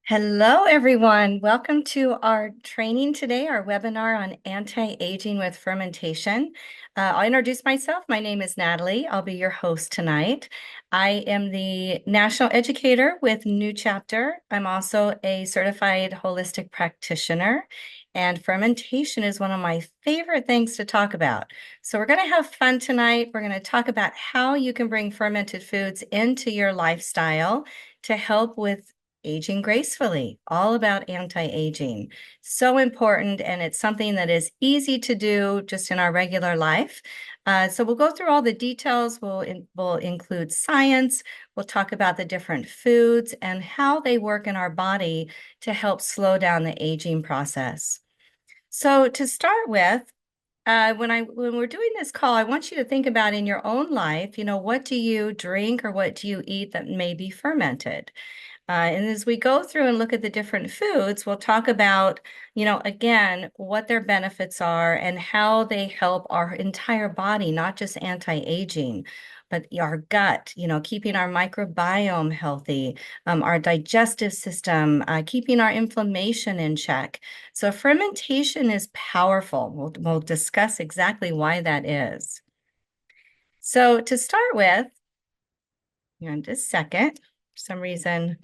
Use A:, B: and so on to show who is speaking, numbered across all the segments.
A: Hello, everyone. Welcome to our training today, our webinar on anti-aging with fermentation. I'll introduce myself. My name is Natalie. I'll be your host tonight. I am the national educator with New Chapter. I'm also a certified holistic practitioner, and fermentation is one of my favorite things to talk about. So we're going to have fun tonight. We're going to talk about how you can bring fermented foods into your lifestyle to help with aging gracefully, all about anti-aging. So important, and it's something that is easy to do just in our regular life. So we'll go through all the details. We'll include science. We'll talk about the different foods and how they work in our body to help slow down the aging process. So to start with, when we're doing this call, I want you to think about in your own life, what do you drink or what do you eat that may be fermented? And as we go through and look at the different foods, we'll talk about, again, what their benefits are and how they help our entire body, not just anti-aging, but our gut, keeping our microbiome healthy, our digestive system, keeping our inflammation in check. So fermentation is powerful. We'll discuss exactly why that is. So to start with, in just a second, for some reason,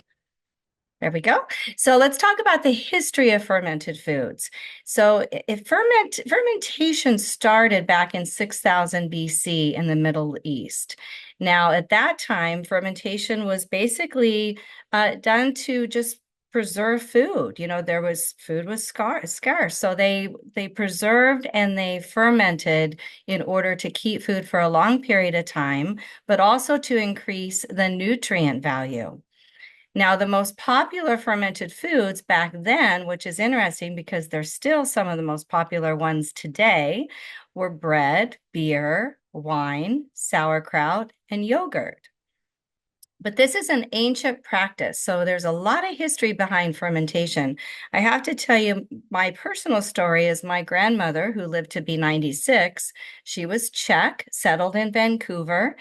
A: there we go. So let's talk about the history of fermented foods. So if fermentation started back in 6000 BC in the Middle East. Now, at that time, fermentation was basically done to just preserve food. Food was scarce. So they preserved and they fermented in order to keep food for a long period of time, but also to increase the nutrient value. Now, the most popular fermented foods back then, which is interesting because they're still some of the most popular ones today, were bread, beer, wine, sauerkraut, and yogurt. But this is an ancient practice, so there's a lot of history behind fermentation. I have to tell you, my personal story is my grandmother, who lived to be 96. She was Czech, settled in Vancouver,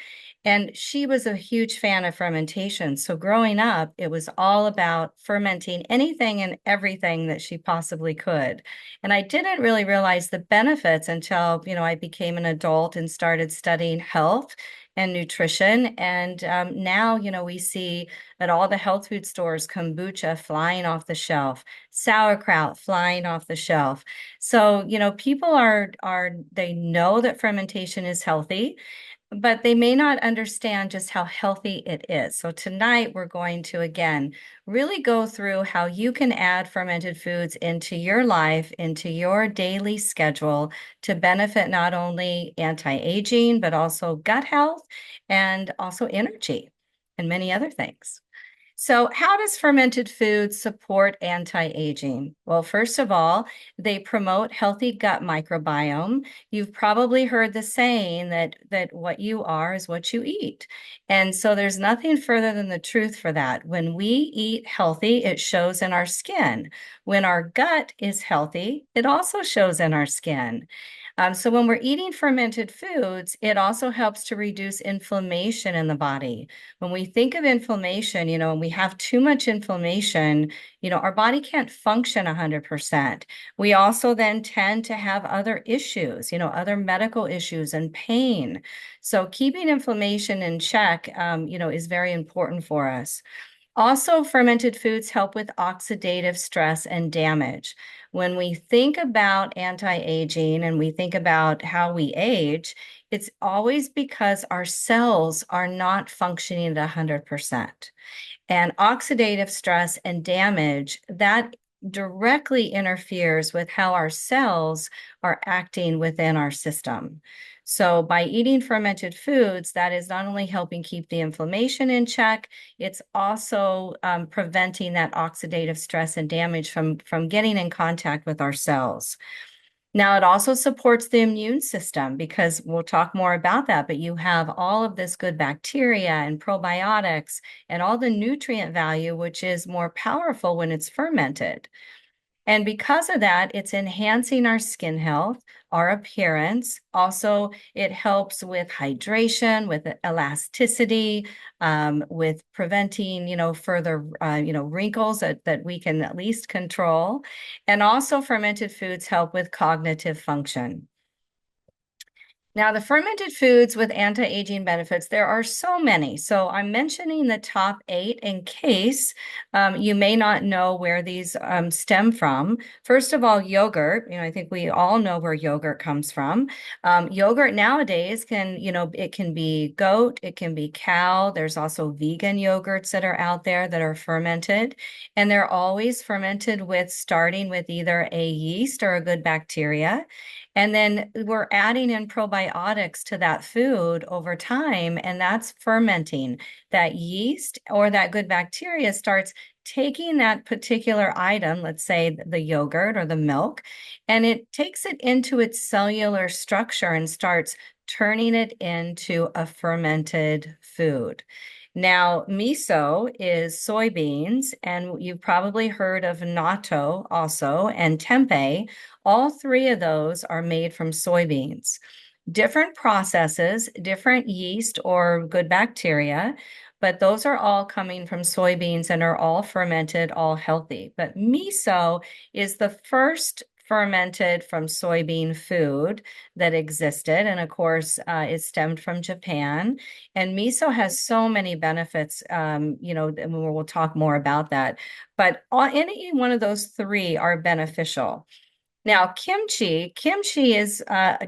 A: and she was a huge fan of fermentation. So growing up, it was all about fermenting anything and everything that she possibly could. And I didn't really realize the benefits until, I became an adult and started studying health and nutrition. And now, we see at all the health food stores, kombucha flying off the shelf, sauerkraut flying off the shelf. So, people they know that fermentation is healthy, but they may not understand just how healthy it is. So tonight we're going to, again, really go through how you can add fermented foods into your life, into your daily schedule to benefit not only anti-aging, but also gut health and also energy and many other things. So how does fermented food support anti-aging? Well, first of all, they promote healthy gut microbiome. You've probably heard the saying that what you are is what you eat. And so there's nothing further than the truth for that. When we eat healthy, it shows in our skin. When our gut is healthy, it also shows in our skin. So when we're eating fermented foods, it also helps to reduce inflammation in the body. When we think of inflammation, when we have too much inflammation, our body can't function 100%. We also then tend to have other issues, other medical issues and pain. So keeping inflammation in check, is very important for us. Also, fermented foods help with oxidative stress and damage. When we think about anti-aging and we think about how we age, it's always because our cells are not functioning at 100%. And oxidative stress and damage, that directly interferes with how our cells are acting within our system. So by eating fermented foods, that is not only helping keep the inflammation in check, it's also preventing that oxidative stress and damage from getting in contact with our cells. Now, it also supports the immune system because we'll talk more about that, but you have all of this good bacteria and probiotics and all the nutrient value, which is more powerful when it's fermented. And because of that, it's enhancing our skin health, our appearance. Also, it helps with hydration, with elasticity, with preventing, further, wrinkles that we can at least control. And also, fermented foods help with cognitive function. Now, the fermented foods with anti-aging benefits, there are so many. So I'm mentioning the top 8 in case you may not know where these stem from. First of all, yogurt. I think we all know where yogurt comes from. Yogurt nowadays it can be goat, it can be cow. There's also vegan yogurts that are out there that are fermented, and they're always fermented starting with either a yeast or a good bacteria. And then we're adding in probiotics to that food over time, and that's fermenting. That yeast or that good bacteria starts taking that particular item, let's say the yogurt or the milk, and it takes it into its cellular structure and starts turning it into a fermented food. Now, miso is soybeans, and you've probably heard of natto also, and tempeh. All three of those are made from soybeans. Different processes, different yeast or good bacteria, but those are all coming from soybeans and are all fermented, all healthy. But miso is the first fermented from soybean food that existed. And of course, it stemmed from Japan. And miso has so many benefits, and we'll talk more about that. But any one of those three are beneficial. Now, kimchi is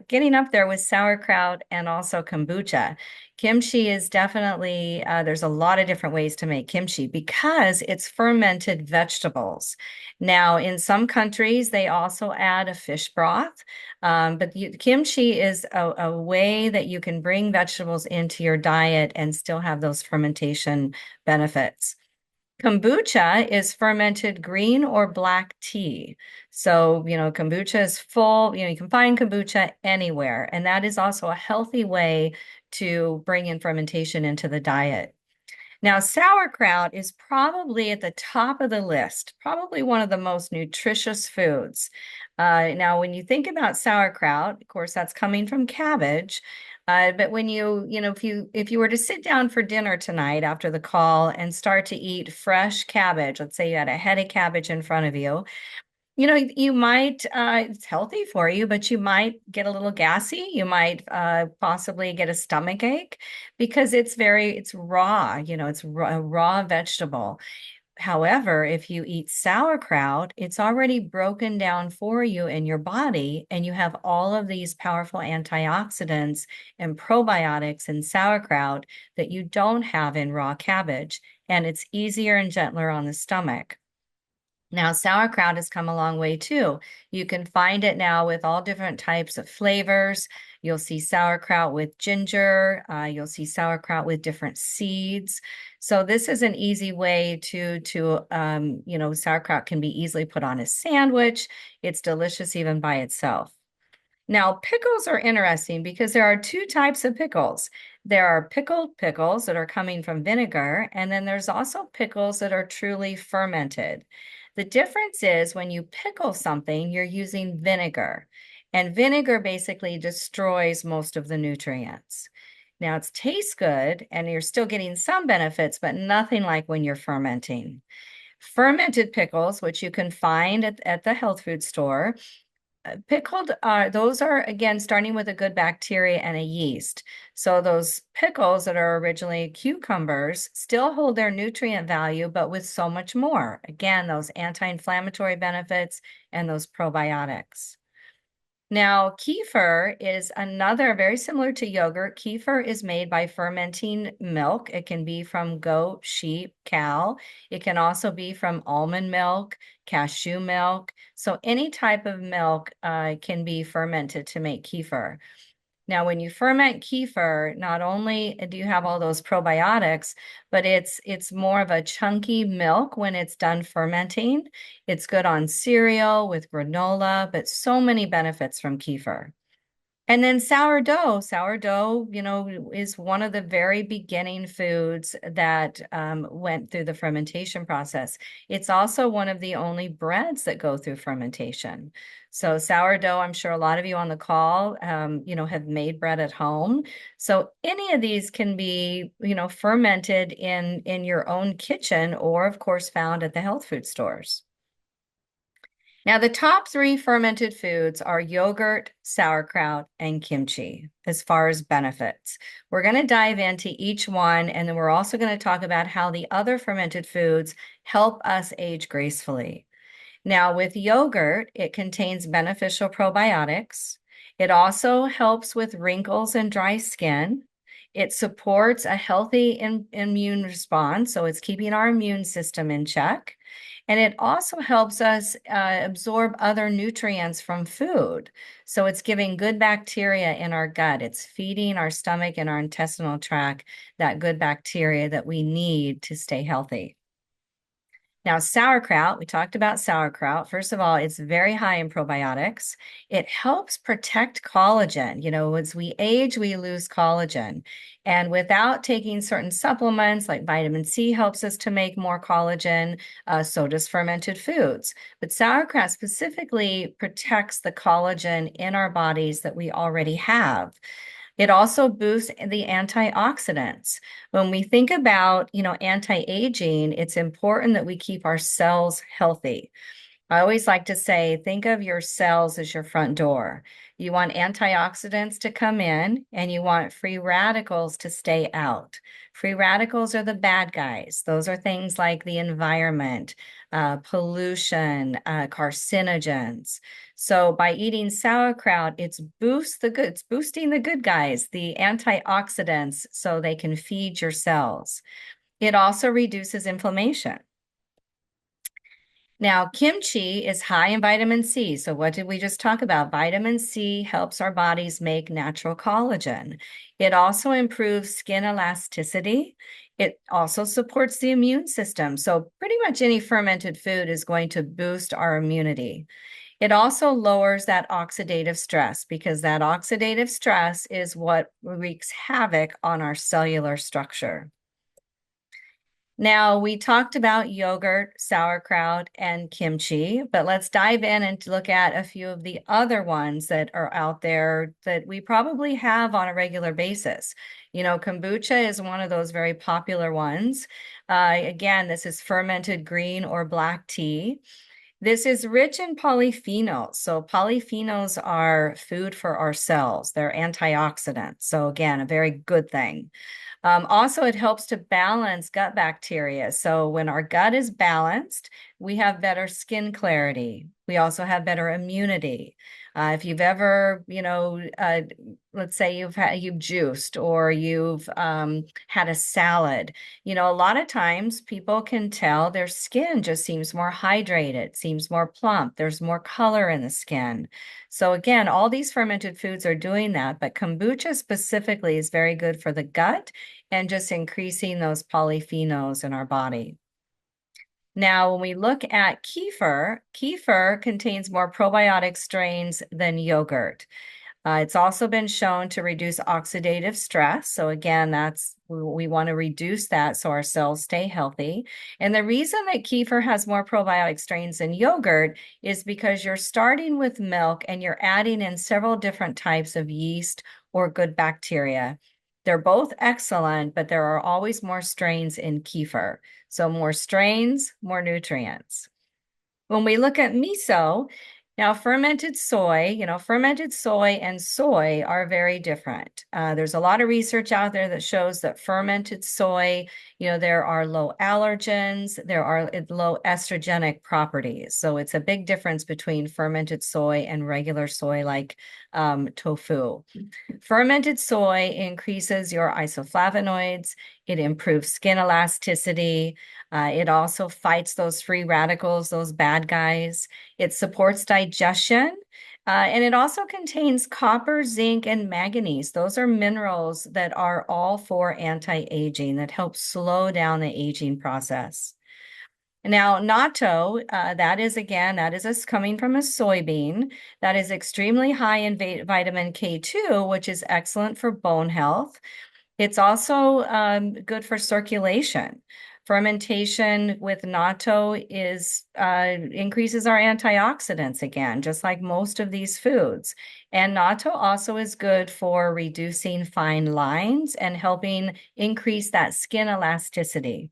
A: getting up there with sauerkraut and also kombucha. Kimchi is definitely, there's a lot of different ways to make kimchi because it's fermented vegetables. Now, in some countries, they also add a fish broth, but kimchi is a way that you can bring vegetables into your diet and still have those fermentation benefits. Kombucha is fermented green or black tea. So, kombucha is full, you can find kombucha anywhere. And that is also a healthy way to bring in fermentation into the diet. Now, sauerkraut is probably at the top of the list, probably one of the most nutritious foods. Now, when you think about sauerkraut, of course, that's coming from cabbage. But when if you were to sit down for dinner tonight after the call and start to eat fresh cabbage, let's say you had a head of cabbage in front of you, you might, it's healthy for you, but you might get a little gassy. You might possibly get a stomach ache because it's raw, it's a raw vegetable. However, if you eat sauerkraut, it's already broken down for you in your body, and you have all of these powerful antioxidants and probiotics in sauerkraut that you don't have in raw cabbage, and it's easier and gentler on the stomach. Now, sauerkraut has come a long way too. You can find it now with all different types of flavors. You'll see sauerkraut with ginger. You'll see sauerkraut with different seeds. So this is an easy way sauerkraut can be easily put on a sandwich. It's delicious even by itself. Now, pickles are interesting because there are two types of pickles. There are pickled pickles that are coming from vinegar, and then there's also pickles that are truly fermented. The difference is when you pickle something, you're using vinegar, and vinegar basically destroys most of the nutrients. Now, it tastes good, and you're still getting some benefits, but nothing like when you're fermenting. Fermented pickles, which you can find at the health food store, pickled those are again starting with a good bacteria and a yeast. So those pickles that are originally cucumbers still hold their nutrient value, but with so much more. Again, those anti-inflammatory benefits and those probiotics. Now, kefir is another very similar to yogurt. Kefir is made by fermenting milk. It can be from goat, sheep, cow. It can also be from almond milk, cashew milk. So any type of milk can be fermented to make kefir. Now, when you ferment kefir, not only do you have all those probiotics, but it's more of a chunky milk when it's done fermenting. It's good on cereal with granola, but so many benefits from kefir. And then sourdough, is one of the very beginning foods that went through the fermentation process. It's also one of the only breads that go through fermentation. So sourdough, I'm sure a lot of you on the call, have made bread at home. So any of these can be, fermented in your own kitchen, or of course found at the health food stores. Now, the top three fermented foods are yogurt, sauerkraut, and kimchi as far as benefits. We're going to dive into each one, and then we're also going to talk about how the other fermented foods help us age gracefully. Now, with yogurt, it contains beneficial probiotics. It also helps with wrinkles and dry skin. It supports a healthy immune response, so it's keeping our immune system in check. And it also helps us absorb other nutrients from food. So it's giving good bacteria in our gut. It's feeding our stomach and our intestinal tract that good bacteria that we need to stay healthy. Now, sauerkraut, we talked about sauerkraut. First of all, it's very high in probiotics. It helps protect collagen. As we age, we lose collagen. And without taking certain supplements like vitamin C helps us to make more collagen, so does fermented foods. But sauerkraut specifically protects the collagen in our bodies that we already have. It also boosts the antioxidants. When we think about, anti-aging, it's important that we keep our cells healthy. I always like to say, think of your cells as your front door. You want antioxidants to come in and you want free radicals to stay out. Free radicals are the bad guys. Those are things like the environment, pollution, carcinogens. So by eating sauerkraut, it's boosting the good guys, the antioxidants, so they can feed your cells. It also reduces inflammation. Now, kimchi is high in vitamin C. So what did we just talk about? Vitamin C helps our bodies make natural collagen. It also improves skin elasticity. It also supports the immune system. So pretty much any fermented food is going to boost our immunity. It also lowers that oxidative stress, because that oxidative stress is what wreaks havoc on our cellular structure. Now, we talked about yogurt, sauerkraut, and kimchi, but let's dive in and look at a few of the other ones that are out there that we probably have on a regular basis. Kombucha is one of those very popular ones. Again, this is fermented green or black tea. This is rich in polyphenols. So polyphenols are food for our cells. They're antioxidants. So again, a very good thing. Also, it helps to balance gut bacteria. So when our gut is balanced, we have better skin clarity. We also have better immunity. If you've ever, let's say you've juiced or you've had a salad, a lot of times people can tell their skin just seems more hydrated, seems more plump. There's more color in the skin. So again, all these fermented foods are doing that, but kombucha specifically is very good for the gut and just increasing those polyphenols in our body. Now, when we look at kefir contains more probiotic strains than yogurt. It's also been shown to reduce oxidative stress. So again, we want to reduce that so our cells stay healthy. And the reason that kefir has more probiotic strains than yogurt is because you're starting with milk and you're adding in several different types of yeast or good bacteria. They're both excellent, but there are always more strains in kefir. So more strains, more nutrients. When we look at miso, now fermented soy and soy are very different. There's a lot of research out there that shows that fermented soy, there are low allergens, there are low estrogenic properties. So it's a big difference between fermented soy and regular soy like tofu. Fermented soy increases your isoflavonoids. It improves skin elasticity. It also fights those free radicals, those bad guys. It supports digestion. And it also contains copper, zinc, and manganese. Those are minerals that are all for anti-aging, that help slow down the aging process. Now, natto, that is us coming from a soybean. That is extremely high in vitamin K2, which is excellent for bone health. It's also good for circulation. Fermentation with natto is increases our antioxidants again, just like most of these foods. And natto also is good for reducing fine lines and helping increase that skin elasticity.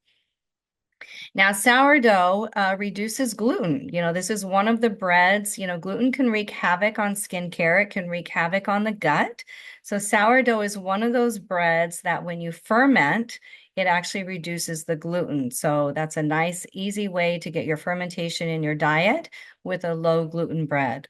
A: Now, sourdough reduces gluten. This is one of the breads. Gluten can wreak havoc on skincare. It can wreak havoc on the gut. So sourdough is one of those breads that when you ferment, it actually reduces the gluten. So that's a nice, easy way to get your fermentation in your diet with a low gluten bread.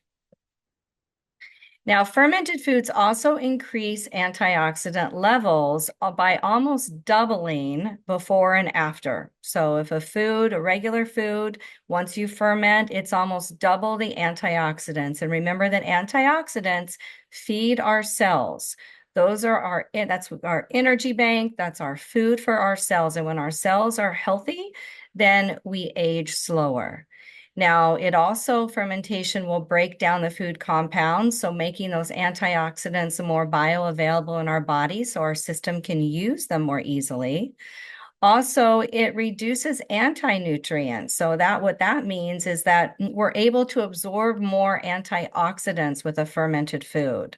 A: Now, fermented foods also increase antioxidant levels by almost doubling before and after. So if a regular food, once you ferment, it's almost double the antioxidants. And remember that antioxidants feed our cells. That's our energy bank. That's our food for our cells. And when our cells are healthy, then we age slower. Now, fermentation will break down the food compounds, so making those antioxidants more bioavailable in our body so our system can use them more easily. Also, it reduces anti-nutrients. So what that means is that we're able to absorb more antioxidants with a fermented food.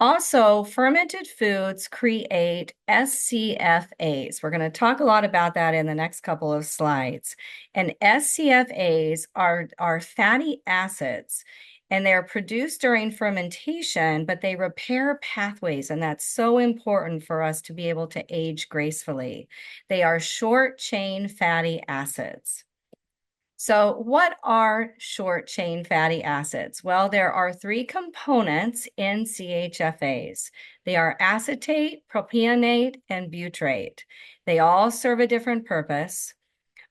A: Also, fermented foods create SCFAs. We're going to talk a lot about that in the next couple of slides. And SCFAs are fatty acids, and they're produced during fermentation, but they repair pathways, and that's so important for us to be able to age gracefully. They are short-chain fatty acids. So what are short-chain fatty acids? Well, there are three components in CHFAs. They are acetate, propionate, and butyrate. They all serve a different purpose,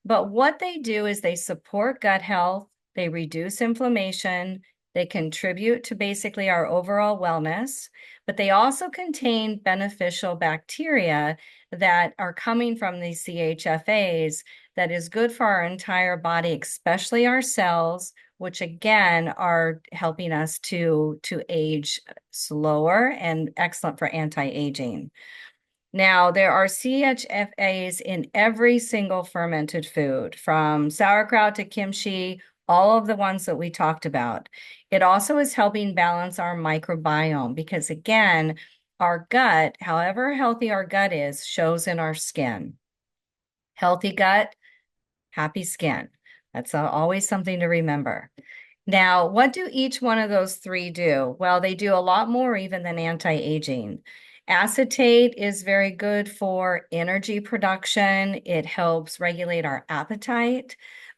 A: but what they do is they support gut health, they reduce inflammation, they contribute to basically our overall wellness, but they also contain beneficial bacteria that are coming from these CHFAs that is good for our entire body, especially our cells, which again are helping us to age slower and excellent for anti-aging. Now, there are CHFAs in every single fermented food, from sauerkraut to kimchi, all of the ones that we talked about. It also is helping balance our microbiome because, again, our gut, however healthy our gut is, shows in our skin. Healthy gut, happy skin. That's always something to remember. Now, what do each one of those three do? Well, they do a lot more even than anti-aging. Acetate is very good for energy production. It helps regulate our appetite.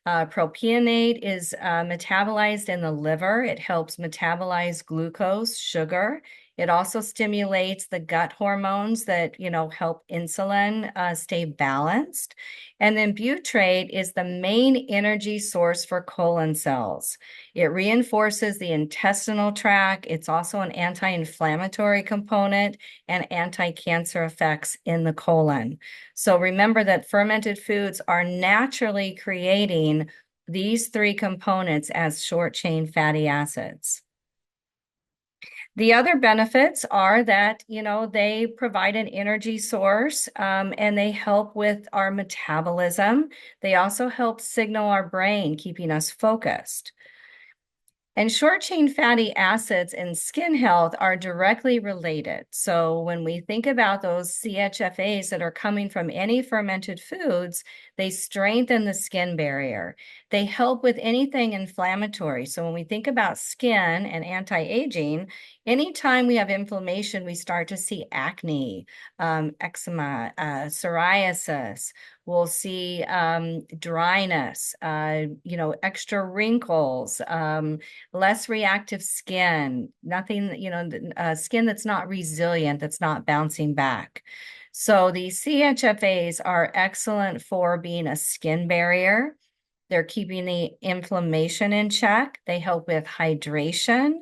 A: Propionate is metabolized in the liver. It helps metabolize glucose, sugar. It also stimulates the gut hormones that, help insulin stay balanced. And then butyrate is the main energy source for colon cells. It reinforces the intestinal tract. It's also an anti-inflammatory component and anti-cancer effects in the colon. So remember that fermented foods are naturally creating these three components as short-chain fatty acids. The other benefits are that, they provide an energy source and they help with our metabolism. They also help signal our brain, keeping us focused. And short-chain fatty acids and skin health are directly related. So when we think about those CHFAs that are coming from any fermented foods, they strengthen the skin barrier. They help with anything inflammatory. So when we think about skin and anti-aging, anytime we have inflammation, we start to see acne, eczema, psoriasis. We'll see dryness, extra wrinkles, less reactive skin, skin that's not resilient, that's not bouncing back. So these CHFAs are excellent for being a skin barrier. They're keeping the inflammation in check. They help with hydration.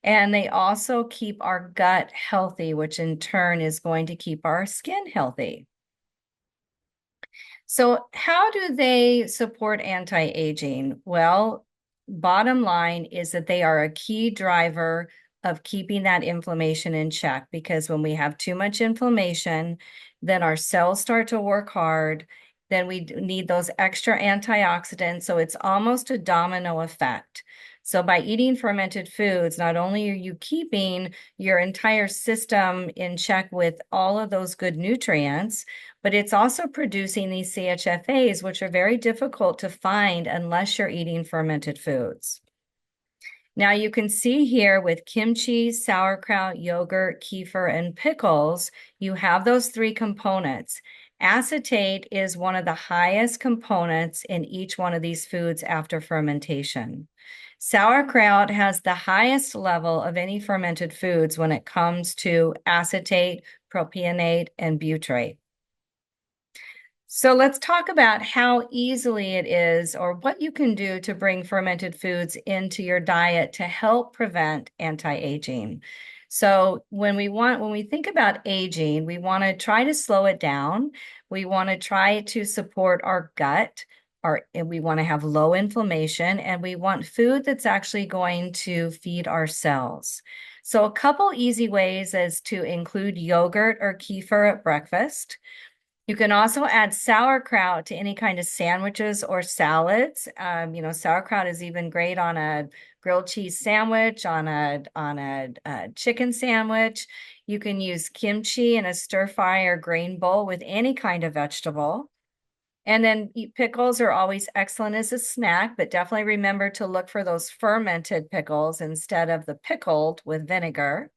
A: And they also keep our gut healthy, which in turn is going to keep our skin healthy. So how do they support anti-aging? Well, bottom line is that they are a key driver of keeping that inflammation in check, because when we have too much inflammation, then our cells start to work hard, then we need those extra antioxidants. So it's almost a domino effect. So by eating fermented foods, not only are you keeping your entire system in check with all of those good nutrients, but it's also producing these CHFAs, which are very difficult to find unless you're eating fermented foods. Now you can see here with kimchi, sauerkraut, yogurt, kefir, and pickles, you have those three components. Acetate is one of the highest components in each one of these foods after fermentation. Sauerkraut has the highest level of any fermented foods when it comes to acetate, propionate, and butyrate. So let's talk about how easily it is, or what you can do to bring fermented foods into your diet to help prevent anti-aging. So when we think about aging, we want to try to slow it down. We want to try to support our gut, and we want to have low inflammation, and we want food that's actually going to feed our cells. So a couple easy ways is to include yogurt or kefir at breakfast. You can also add sauerkraut to any kind of sandwiches or salads. Sauerkraut is even great on a grilled cheese sandwich, on a chicken sandwich. You can use kimchi in a stir fry or grain bowl with any kind of vegetable. And then pickles are always excellent as a snack, but definitely remember to look for those fermented pickles instead of the pickled with vinegar.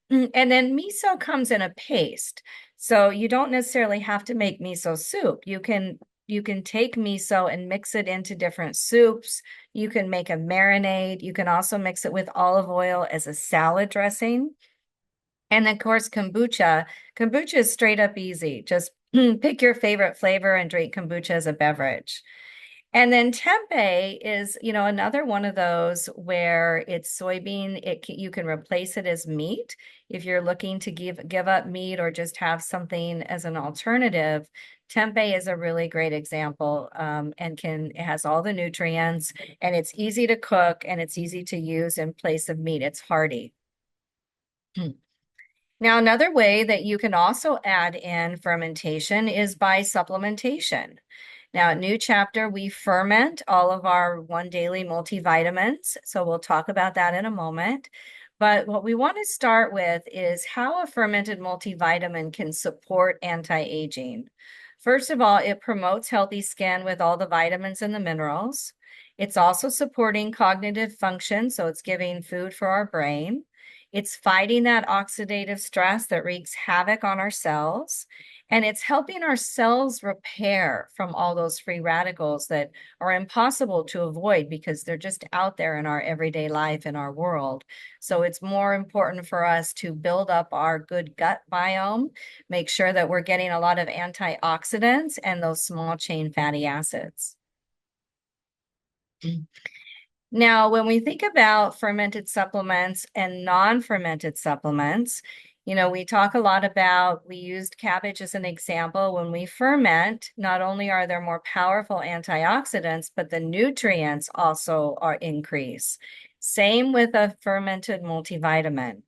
A: And then miso comes in a paste. So you don't necessarily have to make miso soup. You can take miso and mix it into different soups. You can make a marinade. You can also mix it with olive oil as a salad dressing. And of course, kombucha. Kombucha is straight up easy. Just pick your favorite flavor and drink kombucha as a beverage. And then tempeh is, another one of those where it's soybean. You can replace it as meat if you're looking to give up meat or just have something as an alternative. Tempeh is a really great example, and it has all the nutrients, and it's easy to cook, and it's easy to use in place of meat. It's hearty. Now, another way that you can also add in fermentation is by supplementation. Now, at New Chapter, we ferment all of our One Daily multivitamins. So we'll talk about that in a moment. But what we want to start with is how a fermented multivitamin can support anti-aging. First of all, it promotes healthy skin with all the vitamins and the minerals. It's also supporting cognitive function, so it's giving food for our brain. It's fighting that oxidative stress that wreaks havoc on our cells. And it's helping our cells repair from all those free radicals that are impossible to avoid because they're just out there in our everyday life, in our world. So it's more important for us to build up our good gut biome, make sure that we're getting a lot of antioxidants and those small chain fatty acids. Now, when we think about fermented supplements and non-fermented supplements, we talk a lot about, we used cabbage as an example. When we ferment, not only are there more powerful antioxidants, but the nutrients also are increased. Same with a fermented multivitamin.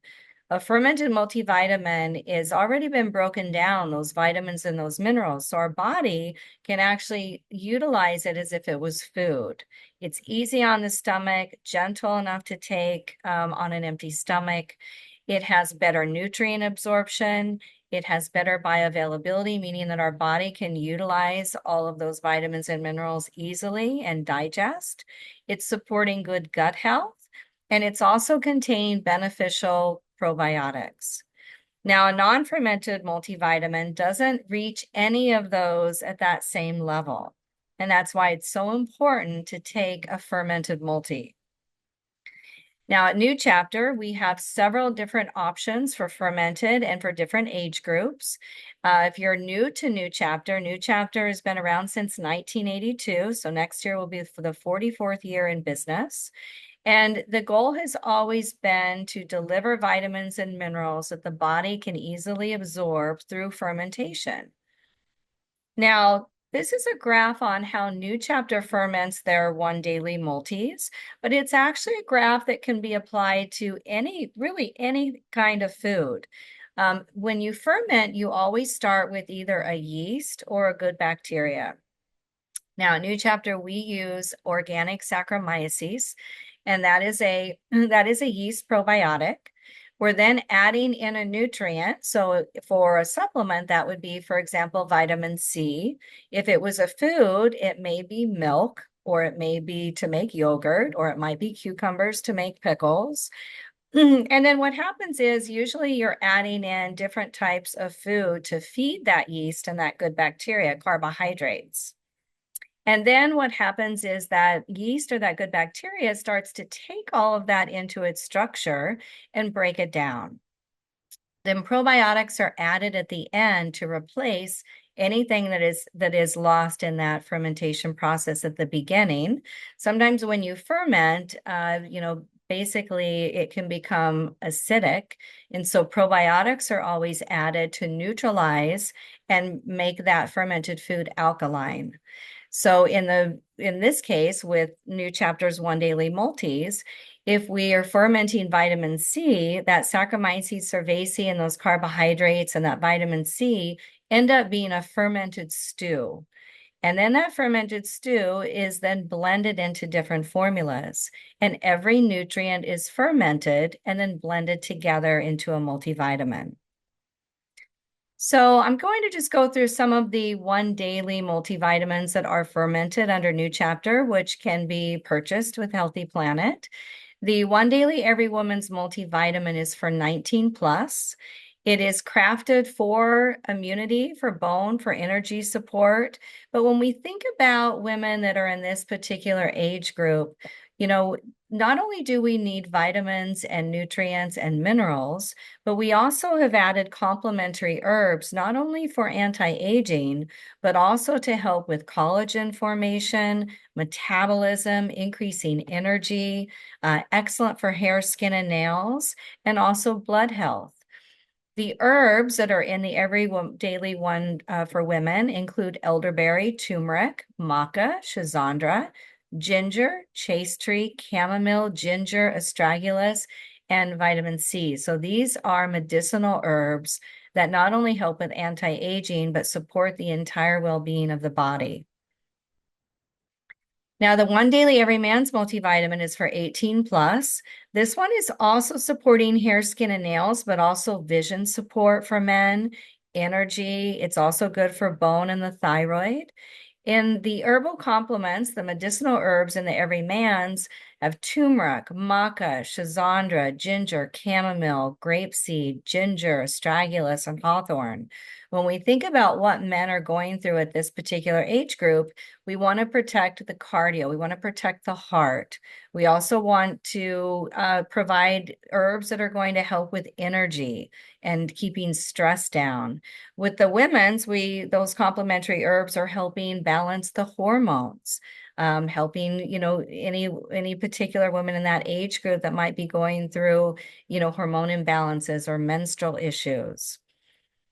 A: A fermented multivitamin is already been broken down, those vitamins and those minerals. So our body can actually utilize it as if it was food. It's easy on the stomach, gentle enough to take on an empty stomach. It has better nutrient absorption. It has better bioavailability, meaning that our body can utilize all of those vitamins and minerals easily and digest. It's supporting good gut health. And it's also containing beneficial probiotics. Now, a non-fermented multivitamin doesn't reach any of those at that same level. And that's why it's so important to take a fermented multi. Now, at New Chapter, we have several different options for fermented and for different age groups. If you're new to New Chapter has been around since 1982. So next year will be for the 44th year in business. And the goal has always been to deliver vitamins and minerals that the body can easily absorb through fermentation. Now, This is a graph on how New Chapter ferments their one daily multis, but it's actually a graph that can be applied to really any kind of food. When you ferment, you always start with either a yeast or a good bacteria. Now, at New Chapter, we use organic Saccharomyces, and that is a yeast probiotic. We're then adding in a nutrient. So for a supplement, that would be, for example, vitamin C. If it was a food, it may be milk, or it may be to make yogurt, or it might be cucumbers to make pickles. And then what happens is usually you're adding in different types of food to feed that yeast and that good bacteria, carbohydrates. And then what happens is that yeast or that good bacteria starts to take all of that into its structure and break it down. Then probiotics are added at the end to replace anything that is lost in that fermentation process at the beginning. Sometimes when you ferment, basically it can become acidic. And so probiotics are always added to neutralize and make that fermented food alkaline. So in this case, with New Chapter's One Daily Multis, if we are fermenting vitamin C, that Saccharomyces cerevisiae and those carbohydrates and that vitamin C end up being a fermented stew. And then that fermented stew is then blended into different formulas. And every nutrient is fermented and then blended together into a multivitamin. So I'm going to just go through some of the one daily multivitamins that are fermented under New Chapter, which can be purchased with Healthy Planet. The One Daily Every Woman's multivitamin is for 19 plus. It is crafted for immunity, for bone, for energy support. But when we think about women that are in this particular age group, not only do we need vitamins and nutrients and minerals, but we also have added complementary herbs, not only for anti-aging, but also to help with collagen formation, metabolism, increasing energy, excellent for hair, skin, and nails, and also blood health. The herbs that are in the Every Daily One for women include elderberry, turmeric, maca, schizandra, ginger, chaste tree, chamomile, ginger, astragalus, and vitamin C. So these are medicinal herbs that not only help with anti-aging, but support the entire well-being of the body. Now, the One Daily Every Man's multivitamin is for 18 plus. This one is also supporting hair, skin, and nails, but also vision support for men, energy. It's also good for bone and the thyroid. In the herbal complements, the medicinal herbs in the Every Man's have turmeric, maca, schizandra, ginger, chamomile, grapeseed, ginger, astragalus, and hawthorn. When we think about what men are going through at this particular age group, we want to protect the cardio. We want to protect the heart. We also want to provide herbs that are going to help with energy and keeping stress down. With the women's, those complementary herbs are helping balance the hormones, helping, any particular woman in that age group that might be going through, hormone imbalances or menstrual issues.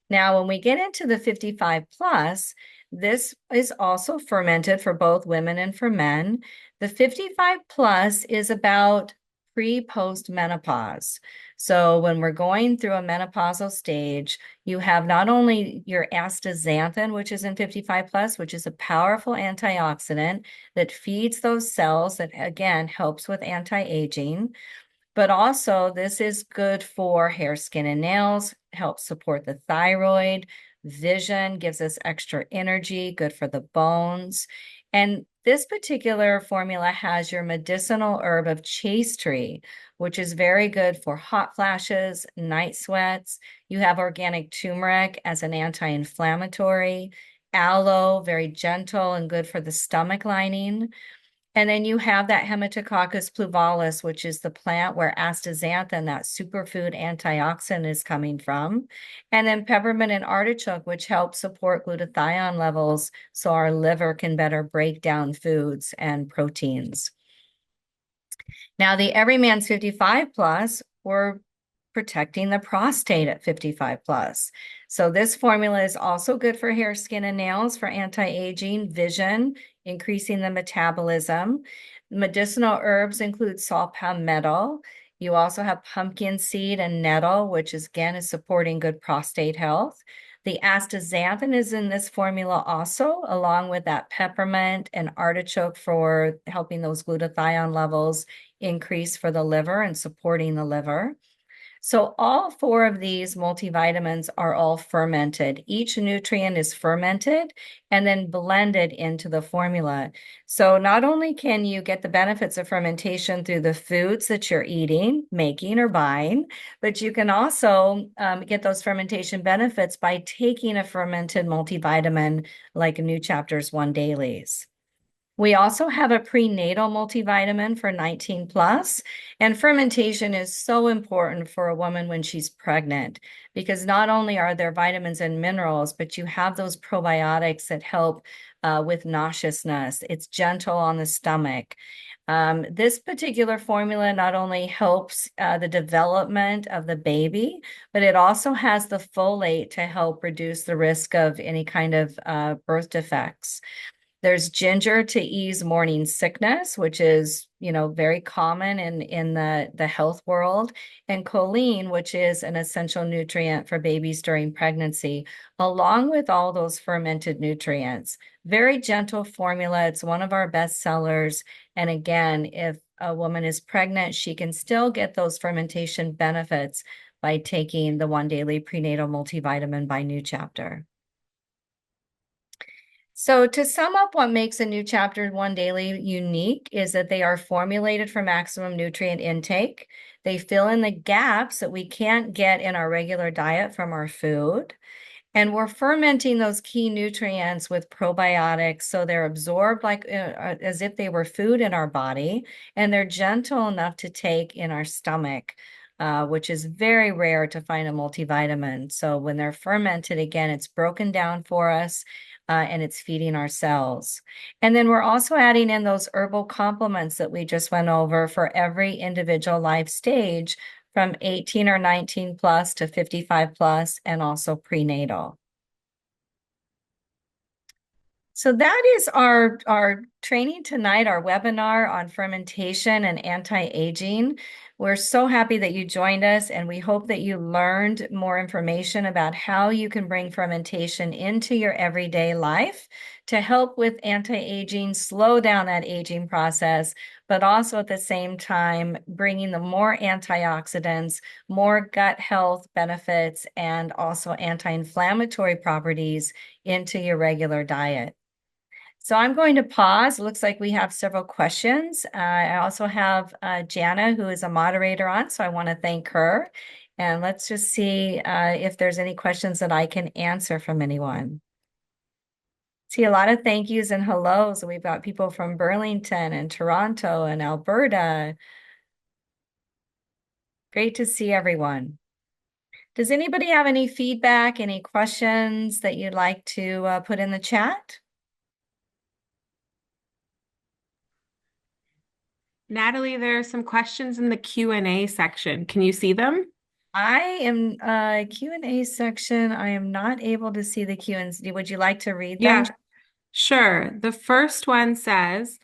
A: Now, when we get into the 55 plus, this is also fermented for both women and for men. The 55 plus is about pre-post menopause. So when we're going through a menopausal stage, you have not only your astaxanthin, which is in 55 plus, which is a powerful antioxidant that feeds those cells that again helps with anti-aging. But also this is good for hair, skin, and nails, helps support the thyroid, vision, gives us extra energy, good for the bones. And this particular formula has your medicinal herb of chaste tree, which is very good for hot flashes, night sweats. You have organic turmeric as an anti-inflammatory, aloe, very gentle and good for the stomach lining. And then you have that Hematococcus pluvalis, which is the plant where astaxanthin, that superfood antioxidant, is coming from. And then peppermint and artichoke, which help support glutathione levels so our liver can better break down foods and proteins. Now, the Everyman's 55 plus were protecting the prostate at 55 plus. So this formula is also good for hair, skin, and nails for anti-aging, vision, increasing the metabolism. Medicinal herbs include saw palmetto. You also have pumpkin seed and nettle, which is, again, is supporting good prostate health. The astaxanthin is in this formula also, along with that peppermint and artichoke for helping those glutathione levels increase for the liver and supporting the liver. So all four of these multivitamins are all fermented. Each nutrient is fermented and then blended into the formula. So not only can you get the benefits of fermentation through the foods that you're eating, making, or buying, but you can also get those fermentation benefits by taking a fermented multivitamin like New Chapter's One Dailies. We also have a prenatal multivitamin for 19 plus, and fermentation is so important for a woman when she's pregnant because not only are there vitamins and minerals, but you have those probiotics that help with nauseousness. It's gentle on the stomach. This particular formula not only helps the development of the baby, but it also has the folate to help reduce the risk of any kind of birth defects. There's ginger to ease morning sickness, which is, very common in the health world, and choline, which is an essential nutrient for babies during pregnancy, along with all those fermented nutrients. Very gentle formula. It's one of our best sellers. And again, if a woman is pregnant, she can still get those fermentation benefits by taking the One Daily Prenatal Multivitamin by New Chapter. So to sum up what makes a New Chapter One Daily unique is that they are formulated for maximum nutrient intake. They fill in the gaps that we can't get in our regular diet from our food. And we're fermenting those key nutrients with probiotics so they're absorbed like as if they were food in our body, and they're gentle enough to take in our stomach, which is very rare to find a multivitamin. So when they're fermented, again, it's broken down for us. And it's feeding our cells. And then we're also adding in those herbal complements that we just went over for every individual life stage from 18 or 19 plus to 55 plus, and also prenatal. So that is our training tonight, our webinar on fermentation and anti-aging. We're so happy that you joined us, and we hope that you learned more information about how you can bring fermentation into your everyday life to help with anti-aging, slow down that aging process, but also at the same time bringing the more antioxidants, more gut health benefits, and also anti-inflammatory properties into your regular diet. So I'm going to pause. It looks like we have several questions. I also have Jana, who is a moderator on, so I want to thank her. And let's just see if there's any questions that I can answer from anyone. See a lot of thank yous and hellos. We've got people from Burlington and Toronto and Alberta. Great to see everyone. Does anybody have any feedback, any questions that you'd like to put in the chat?
B: Natalie, there are some questions in the Q&A section. Can you see them?
A: I am Q&A section. I am not able to see the Q&A. Would you like to read them?
B: Yeah, sure. The first one says,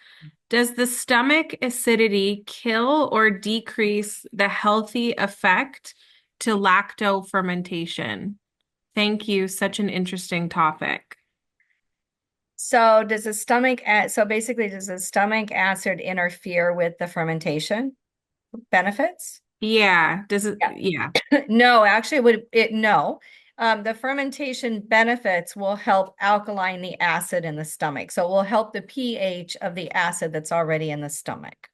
B: does the stomach acidity kill or decrease the healthy effect to lacto fermentation? Thank you. Such an interesting topic.
A: So does the stomach so basically does the stomach acid interfere with the fermentation benefits?
B: Yeah. Does it?
A: Yeah.
B: Yeah.
A: No, actually no. The fermentation benefits will help alkaline the acid in the stomach. So it will help the pH of the acid that's already in the stomach.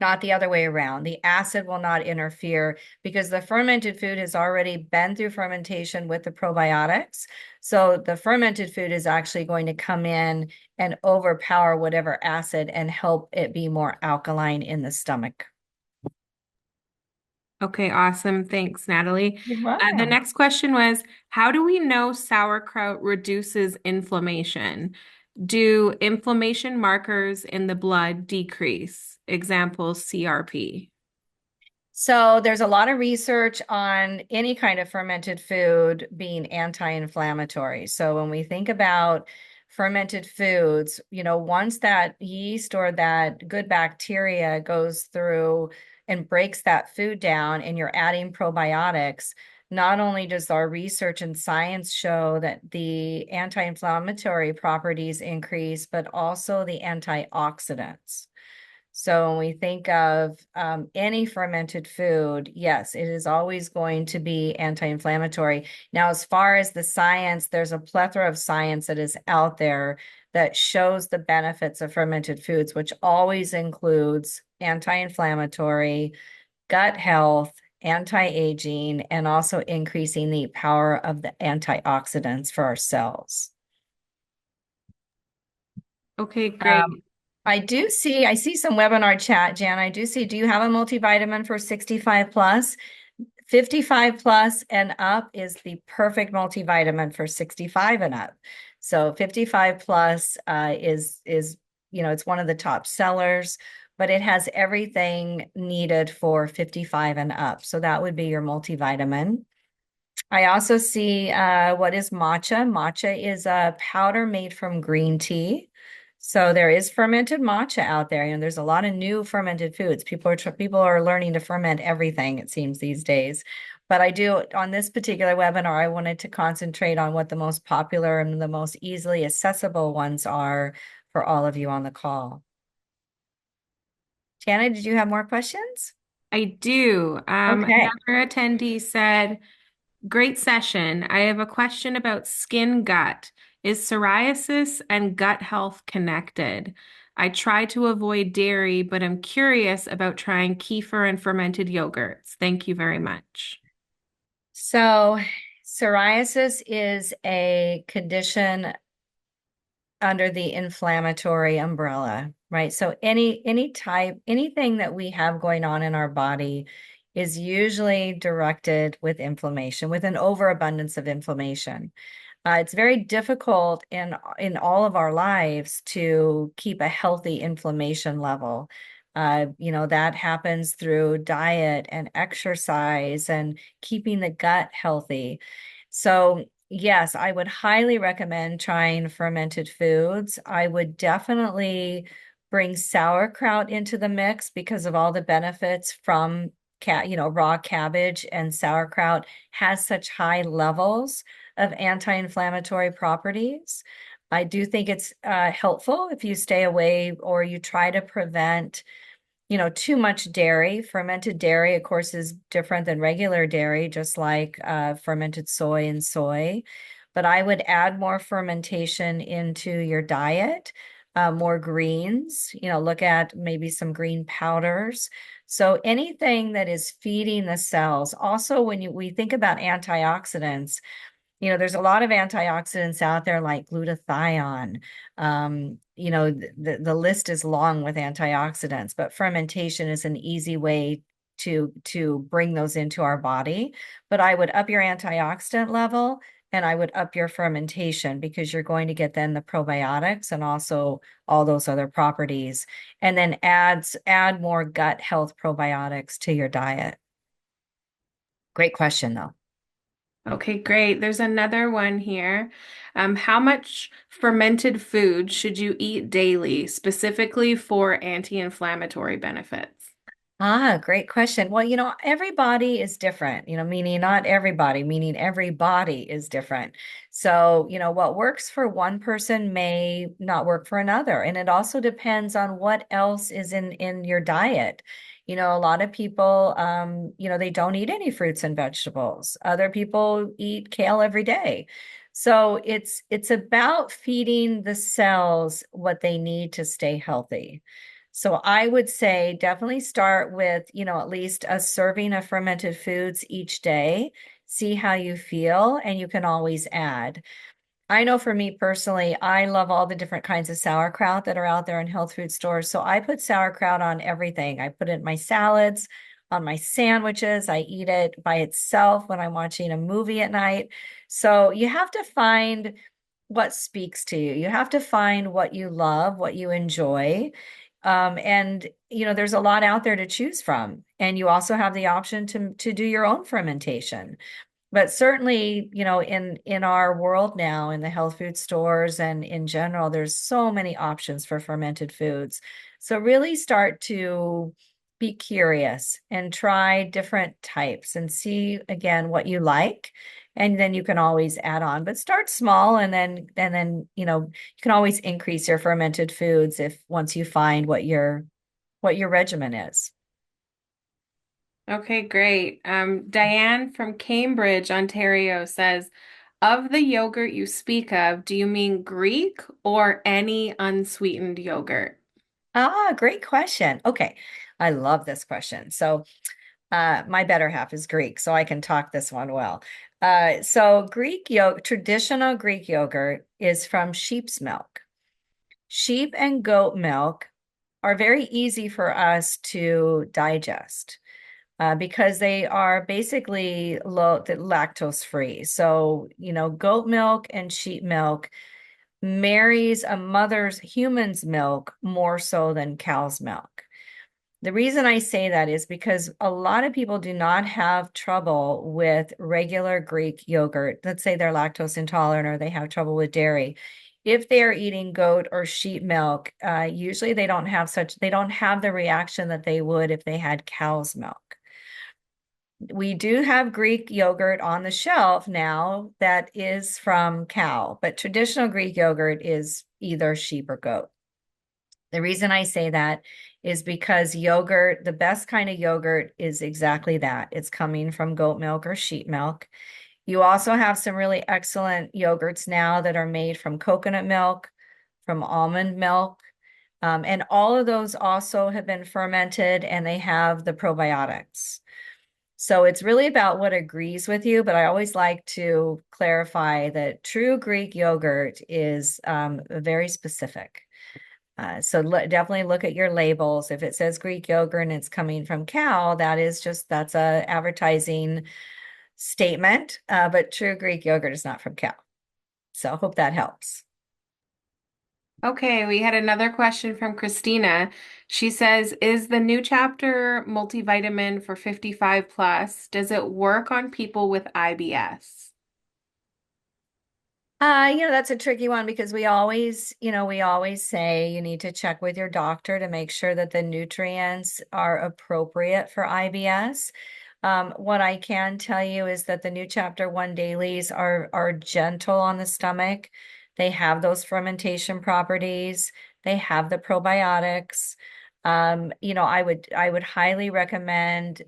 A: Not the other way around. The acid will not interfere because the fermented food has already been through fermentation with the probiotics. So the fermented food is actually going to come in and overpower whatever acid and help it be more alkaline in the stomach.
B: Okay, awesome. Thanks, Natalie.
A: You're
B: The
A: welcome.
B: next question was, how do we know sauerkraut reduces inflammation? Do inflammation markers in the blood decrease? Example, CRP.
A: So there's a lot of research on any kind of fermented food being anti-inflammatory. So when we think about fermented foods, once that yeast or that good bacteria goes through and breaks that food down and you're adding probiotics, not only does our research and science show that the anti-inflammatory properties increase, but also the antioxidants. So when we think of any fermented food, yes, it is always going to be anti-inflammatory. Now, as far as the science, there's a plethora of science that is out there that shows the benefits of fermented foods, which always includes anti-inflammatory, gut health, anti-aging, and also increasing the power of the antioxidants for our cells.
B: Okay,
A: Um,
B: great.
A: I see some webinar chat, Jan. I do see, do you have a multivitamin for 65 plus? 55 plus and up is the perfect multivitamin for 65 and up. So 55 plus is it's one of the top sellers, but it has everything needed for 55 and up. So that would be your multivitamin. I also see what is matcha. Matcha is a powder made from green tea. So there is fermented matcha out there. There's a lot of new fermented foods. People are learning to ferment everything, it seems these days. But I do on this particular webinar, I wanted to concentrate on what the most popular and the most easily accessible ones are for all of you on the call. Jana, did you have more questions?
B: I do.
A: Okay.
B: Another attendee said, great session. I have a question about skin gut. Is psoriasis and gut health connected? I try to avoid dairy, but I'm curious about trying kefir and fermented yogurts. Thank you very much.
A: So psoriasis is a condition under the inflammatory umbrella, right? So anything that we have going on in our body is usually directed with inflammation, with an overabundance of inflammation. It's very difficult in all of our lives to keep a healthy inflammation level. That happens through diet and exercise and keeping the gut healthy. So, yes, I would highly recommend trying fermented foods. I would definitely bring sauerkraut into the mix because of all the benefits from raw cabbage, and sauerkraut has such high levels of anti-inflammatory properties. I do think it's helpful if you stay away or you try to prevent too much dairy. Fermented dairy, of course, is different than regular dairy, just like fermented soy and soy. But I would add more fermentation into your diet, more greens, look at maybe some green powders. So anything that is feeding the cells. Also, when we think about antioxidants, there's a lot of antioxidants out there like glutathione. The list is long with antioxidants, but fermentation is an easy way to bring those into our body. But I would up your antioxidant level and I would up your fermentation because you're going to get then the probiotics and also all those other properties. And then add more gut health probiotics to your diet. Great question, though.
B: Okay, great. There's another one here. How much fermented food should you eat daily, specifically for anti-inflammatory benefits?
A: Great question. Well, everybody is different, meaning not everybody, meaning every body is different. So, what works for one person may not work for another. And it also depends on what else is in your diet. A lot of people, they don't eat any fruits and vegetables. Other people eat kale every day. So it's about feeding the cells what they need to stay healthy. So I would say definitely start with, at least a serving of fermented foods each day. See how you feel, and you can always add. I know for me personally, I love all the different kinds of sauerkraut that are out there in health food stores. So I put sauerkraut on everything. I put it in my salads, on my sandwiches. I eat it by itself when I'm watching a movie at night. So you have to find what speaks to you. You have to find what you love, what you enjoy. And there's a lot out there to choose from. And you also have the option to do your own fermentation. But certainly, in our world now, in the health food stores and in general, there's so many options for fermented foods. So really start to be curious and try different types and see again what you like. And then you can always add on, but start small and then, you can always increase your fermented foods if once you find what your regimen is.
B: Okay, great. Diane from Cambridge, Ontario says, of the yogurt you speak of, do you mean Greek or any unsweetened yogurt?
A: Great question. Okay. I love this question. So my better half is Greek, so I can talk this one well. So Greek yogurt, traditional Greek yogurt is from sheep's milk. Sheep and goat milk are very easy for us to digest because they are basically lactose free. So, goat milk and sheep milk marries a mother's human's milk more so than cow's milk. The reason I say that is because a lot of people do not have trouble with regular Greek yogurt. Let's say they're lactose intolerant or they have trouble with dairy. If they are eating goat or sheep milk, usually they don't have the reaction that they would if they had cow's milk. We do have Greek yogurt on the shelf now that is from cow, but traditional Greek yogurt is either sheep or goat. The reason I say that is because yogurt, the best kind of yogurt is exactly that. It's coming from goat milk or sheep milk. You also have some really excellent yogurts now that are made from coconut milk, from almond milk. And all of those also have been fermented and they have the probiotics. So it's really about what agrees with you, but I always like to clarify that true Greek yogurt is very specific. So definitely look at your labels. If it says Greek yogurt and it's coming from cow, that's a advertising statement. But true Greek yogurt is not from cow. So I hope that helps.
B: Okay, we had another question from Christina. She says, is the new chapter multivitamin for 55 plus? Does it work on people with IBS?
A: That's a tricky one because we always say you need to check with your doctor to make sure that the nutrients are appropriate for IBS. What I can tell you is that the new chapter one dailies are gentle on the stomach. They have those fermentation properties. They have the probiotics. I would highly recommend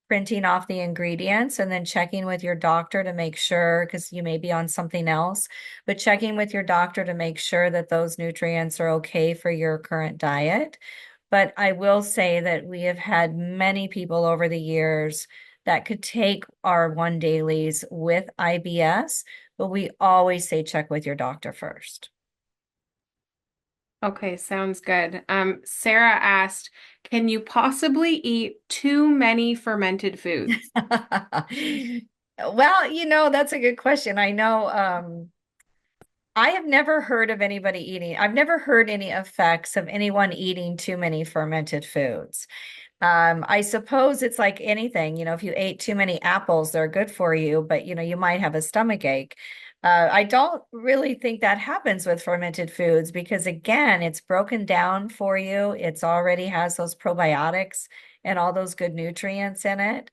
A: printing off the ingredients and then checking with your doctor to make sure, because you may be on something else, but checking with your doctor to make sure that those nutrients are okay for your current diet. But I will say that we have had many people over the years that could take our one dailies with IBS, but we always say check with your doctor first.
B: Okay, sounds good. Sarah asked, can you possibly eat too many fermented foods?
A: Well, that's a good question. I know I have never heard of anybody eating. I've never heard any effects of anyone eating too many fermented foods. I suppose it's like anything, if you ate too many apples, they're good for you, but you might have a stomach ache. I don't really think that happens with fermented foods because again, it's broken down for you. It's already has those probiotics and all those good nutrients in it.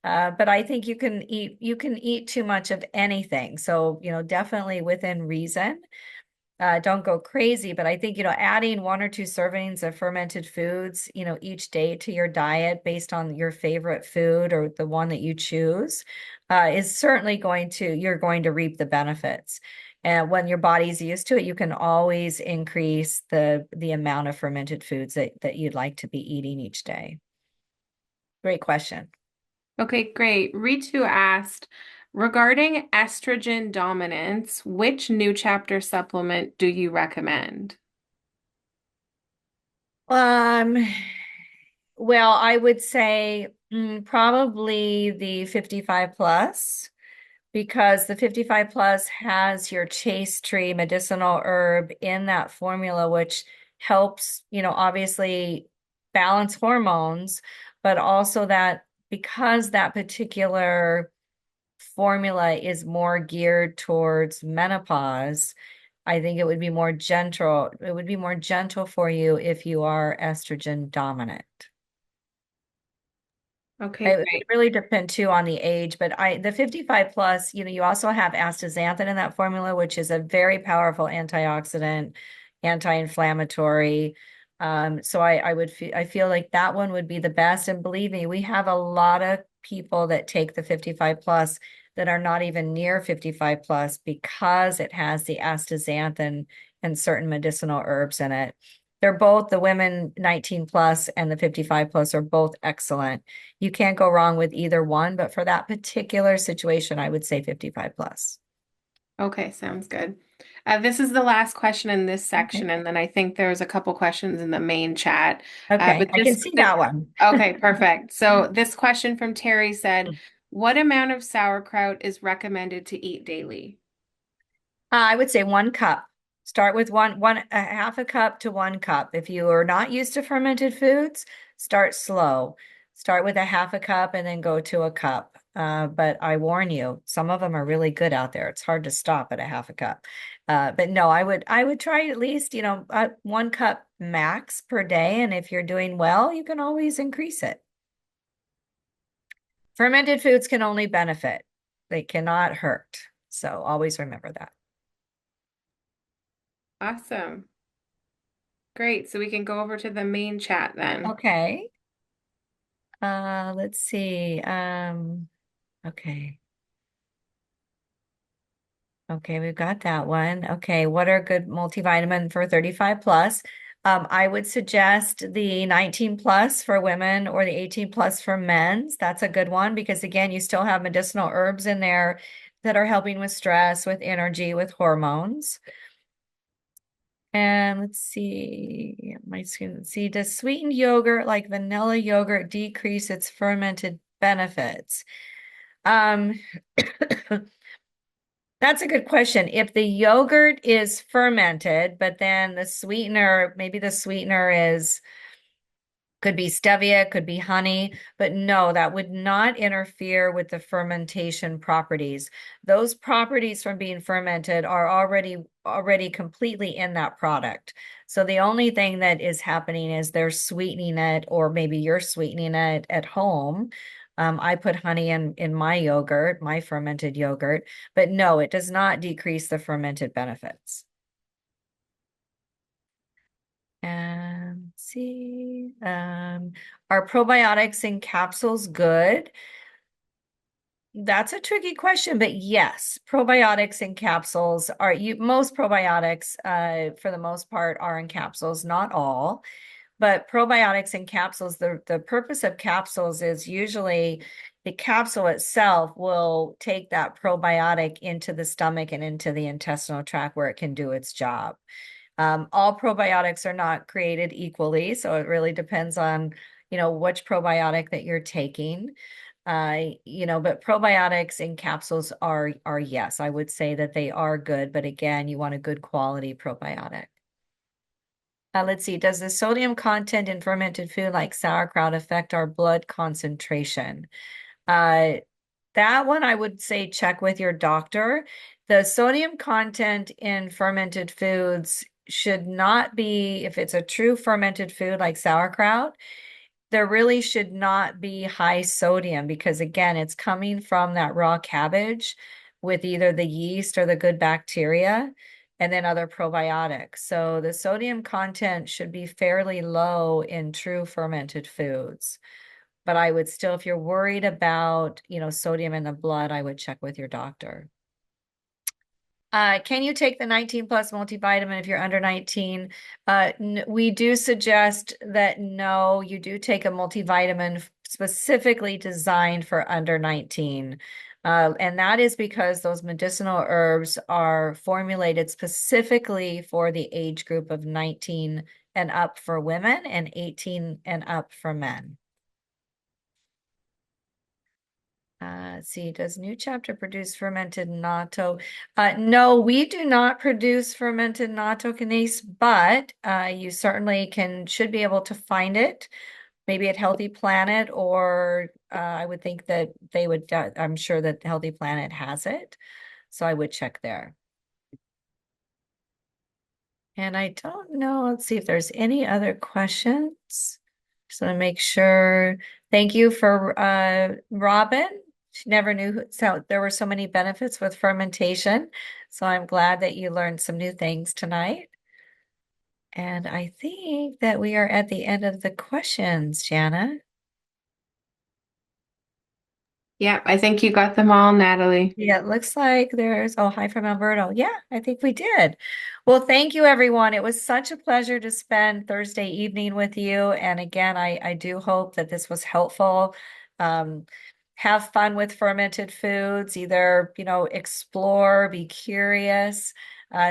A: But I think you can eat too much of anything. So, definitely within reason. Don't go crazy, but I think, adding one or two servings of fermented foods, each day to your diet based on your favorite food or the one that you choose, is certainly you're going to reap the benefits. And when your body's used to it, you can always increase the amount of fermented foods that you'd like to be eating each day. Great question.
B: Okay, great. Ritu asked, regarding estrogen dominance, which new chapter supplement do you recommend?
A: Um, well, I would say probably the 55 plus because the 55 plus has your chase tree medicinal herb in that formula, which helps, obviously balance hormones, but also that because that particular formula is more geared towards menopause, I think it would be more gentle. It would be more gentle for you if you are estrogen dominant.
B: Okay,
A: It would
B: great.
A: really depend too on the age, but the 55 plus, you also have astaxanthin in that formula, which is a very powerful antioxidant, anti-inflammatory. So I feel like that one would be the best. And believe me, we have a lot of people that take the 55 plus that are not even near 55 plus because it has the astaxanthin and certain medicinal herbs in it. They're both the women 19 plus and the 55 plus are both excellent. You can't go wrong with either one, but for that particular situation, I would say 55 plus.
B: Okay, sounds good. This is the last question in this
A: Okay.
B: section, and then I think there's a couple questions in the main chat.
A: Okay,
B: But
A: I can
B: this,
A: see that one.
B: okay, perfect. So this question from Terry said, "What amount of sauerkraut is recommended to eat daily?"
A: I would say 1 cup. Start with a half a cup to 1 cup. If you are not used to fermented foods, start slow. Start with a half a cup and then go to a cup. But I warn you, some of them are really good out there. It's hard to stop at a half a cup. But no, I would try at least, 1 cup max per day. And if you're doing well, you can always increase it. Fermented foods can only benefit. They cannot hurt. So always remember that.
B: Awesome. Great. So we can go over to the main chat then.
A: Okay. Let's see. Okay. Okay, we've got that one. Okay, what are good multivitamin for 35 plus? I would suggest the 19 plus for women or the 18 plus for men's. That's a good one because again, you still have medicinal herbs in there that are helping with stress, with energy, with hormones. And let's see, my screen. See, does sweetened yogurt like vanilla yogurt decrease its fermented benefits? Um, That's a good question. If the yogurt is fermented, but then the sweetener, maybe the sweetener is could be stevia, could be honey, but no, that would not interfere with the fermentation properties. Those properties from being fermented are already completely in that product. So the only thing that is happening is they're sweetening it, or maybe you're sweetening it at home. I put honey in my yogurt, my fermented yogurt, but no, it does not decrease the fermented benefits. And let's see, are probiotics in capsules good? That's a tricky question, but yes, probiotics in capsules are most probiotics, for the most part, are in capsules, not all. But probiotics in capsules, the purpose of capsules is usually the capsule itself will take that probiotic into the stomach and into the intestinal tract where it can do its job. All probiotics are not created equally, so it really depends on, which probiotic that you're taking. But probiotics in capsules are yes, I would say that they are good, but again, you want a good quality probiotic. Let's see, does the sodium content in fermented food like sauerkraut affect our blood concentration? Uh, that one I would say check with your doctor. The sodium content in fermented foods should not be, if it's a true fermented food like sauerkraut, there really should not be high sodium because again, it's coming from that raw cabbage with either the yeast or the good bacteria and then other probiotics. So the sodium content should be fairly low in true fermented foods. But I would still, if you're worried about, sodium in the blood, I would check with your doctor. Can you take the 19 plus multivitamin if you're under 19? We do suggest that no, you do take a multivitamin specifically designed for under 19. And that is because those medicinal herbs are formulated specifically for the age group of 19 and up for women and 18 and up for men. Let's see, does New Chapter produce fermented natto? No, we do not produce fermented natto kinase, but you certainly should be able to find it, maybe at Healthy Planet, or I would think that they would, I'm sure that Healthy Planet has it. So I would check there. And I don't know, let's see if there's any other questions. Just want to make sure. Thank you for Robin. She never knew so there were so many benefits with fermentation. So I'm glad that you learned some new things tonight. And I think that we are at the end of the questions, Jana.
B: Yeah, I think you got them all, Natalie.
A: Yeah, it looks like oh, hi from Alberto. Yeah, I think we did. Well, thank you, everyone. It was such a pleasure to spend Thursday evening with you. And again, I do hope that this was helpful. Um, have fun with fermented foods, either, explore, be curious,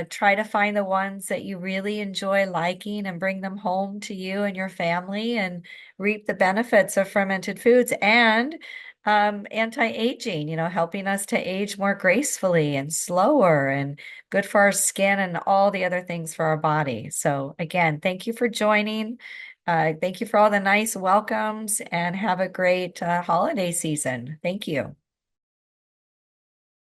A: try to find the ones that you really enjoy liking and bring them home to you and your family and reap the benefits of fermented foods. And anti-aging, helping us to age more gracefully and slower and good for our skin and all the other things for our body. So again, thank you for joining. Thank you for all the nice welcomes and have a great holiday season. Thank you.